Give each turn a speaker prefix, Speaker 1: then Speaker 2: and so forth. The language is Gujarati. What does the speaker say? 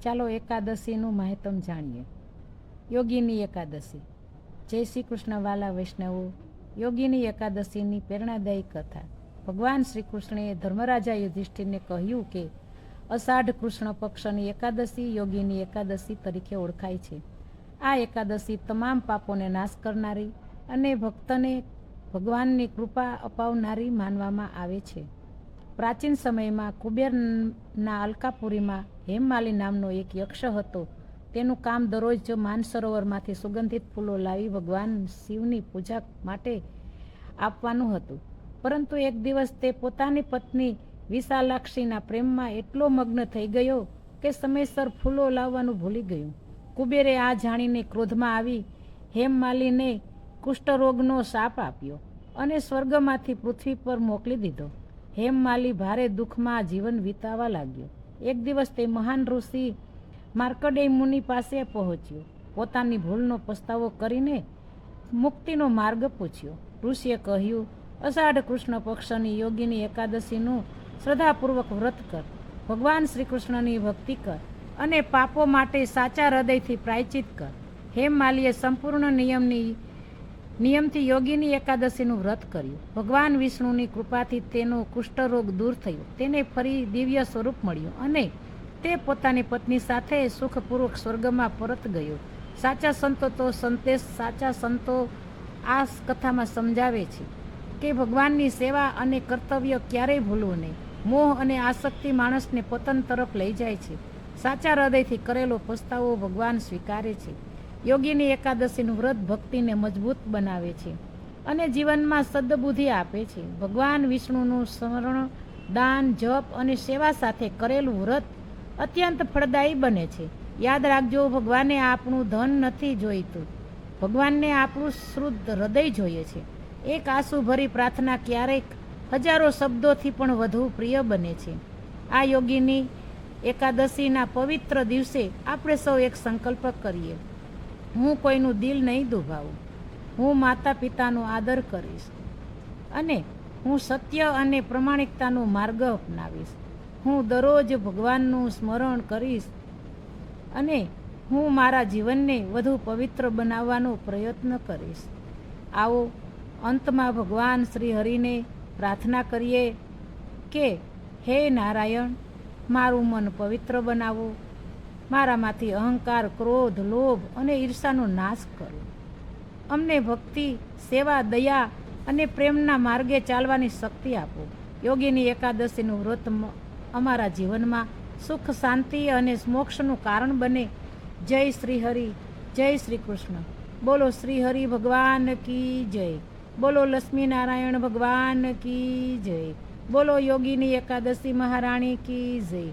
Speaker 1: ચાલો એકાદશીનું મહત્તમ જાણીએ. યોગીની એકાદશી. જય શ્રી કૃષ્ણ વાલા વૈષ્ણવો. યોગીની એકાદશીની પ્રેરણાદાયી કથા. ભગવાન શ્રી કૃષ્ણએ ધર્મરાજા યુધિષ્ઠિરને કહ્યું કે અષાઢ કૃષ્ણ પક્ષની એકાદશી યોગીની એકાદશી તરીકે ઓળખાય છે. આ એકાદશી તમામ પાપોને નાશ કરનારી અને ભક્તને ભગવાનની કૃપા અપાવનારી માનવામાં આવે છે. પ્રાચીન સમયમાં કુબેરના અલકાપુરીમાં હેમમાલી નામનો એક યક્ષ હતો. તેનું કામ દરરોજ માનસરોવરમાંથી સુગંધિત ફૂલો લાવી ભગવાન શિવની પૂજા માટે આપવાનું હતું. પરંતુ એક દિવસ તે પોતાની પત્ની વિશાલાક્ષીના પ્રેમમાં એટલો મગ્ન થઈ ગયો કે સમયસર ફૂલો લાવવાનું ભૂલી ગયું. કુબેરે આ જાણીને ક્રોધમાં આવી હેમમાલીને કુષ્ઠરોગનો શાપ આપ્યો અને સ્વર્ગમાંથી પૃથ્વી પર મોકલી દીધો. હેમમાલી ભારે દુઃખમાં જીવન વિતાવા લાગ્યો. એક દિવસ તે મહાન ઋષિ માર્કંડેય મુનિ પાસે પહોંચ્યો. પોતાની ભૂલનો પસ્તાવો કરીને મુક્તિનો માર્ગ પૂછ્યો. ઋષિએ કહ્યું, અષાઢ કૃષ્ણ પક્ષની યોગીની એકાદશીનું શ્રદ્ધાપૂર્વક વ્રત કર, ભગવાન શ્રી કૃષ્ણની ભક્તિ કર અને પાપો માટે સાચા હૃદયથી પ્રાયચિત કર. હેમમાલીએ સંપૂર્ણ નિયમથી યોગીની એકાદશીનું વ્રત કર્યું. ભગવાન વિષ્ણુની કૃપાથી તેનો કુષ્ઠરોગ દૂર થયો. તેને ફરી દિવ્ય સ્વરૂપ મળ્યું અને તે પોતાની પત્ની સાથે સુખપૂર્વક સ્વર્ગમાં પરત ગયો. સાચા સંતો આ કથામાં સમજાવે છે કે ભગવાનની સેવા અને કર્તવ્ય ક્યારેય ભૂલવું નહીં. મોહ અને આસક્તિ માણસને પતન તરફ લઈ જાય છે. સાચા હૃદયથી કરેલો પસ્તાવો ભગવાન સ્વીકારે છે. યોગીની એકાદશીનું વ્રત ભક્તિને મજબૂત બનાવે છે અને જીવનમાં સદ્બુદ્ધિ આપે છે. ભગવાન વિષ્ણુનું સ્મરણ, દાન, જપ અને સેવા સાથે કરેલું વ્રત અત્યંત ફળદાયી બને છે. યાદ રાખજો, ભગવાને આપણું ધન નથી જોઈતું, ભગવાનને આપણું શુદ્ધ હૃદય જોઈએ છે. એક આંસુભરી પ્રાર્થના ક્યારેક હજારો શબ્દોથી પણ વધુ પ્રિય બને છે. આ યોગીની એકાદશીના પવિત્ર દિવસે આપણે સૌ એક સંકલ્પ કરીએ. હું કોઈનું દિલ નહીં દુભાવું, હું માતા પિતાનો આદર કરીશ અને હું સત્ય અને પ્રમાણિકતાનો માર્ગ અપનાવીશ. હું દરરોજ ભગવાનનું સ્મરણ કરીશ અને હું મારા જીવનને વધુ પવિત્ર બનાવવાનો પ્રયત્ન કરીશ. આવો અંતમાં ભગવાન શ્રી હરિને પ્રાર્થના કરીએ કે હે નારાયણ, મારું મન પવિત્ર બનાવો, મારામાંથી અહંકાર, ક્રોધ, લોભ અને ઈર્ષાનો નાશ કરો. અમને ભક્તિ, સેવા, દયા અને પ્રેમના માર્ગે ચાલવાની શક્તિ આપો. યોગીની એકાદશીનું વ્રત અમારા જીવનમાં સુખ, શાંતિ અને મોક્ષનું કારણ બને. જય શ્રી હરિ, જય શ્રી કૃષ્ણ. બોલો શ્રી હરિ ભગવાન કી જય. બોલો લક્ષ્મીનારાયણ ભગવાન કી જય. બોલો યોગીની એકાદશી મહારાણી કી જય.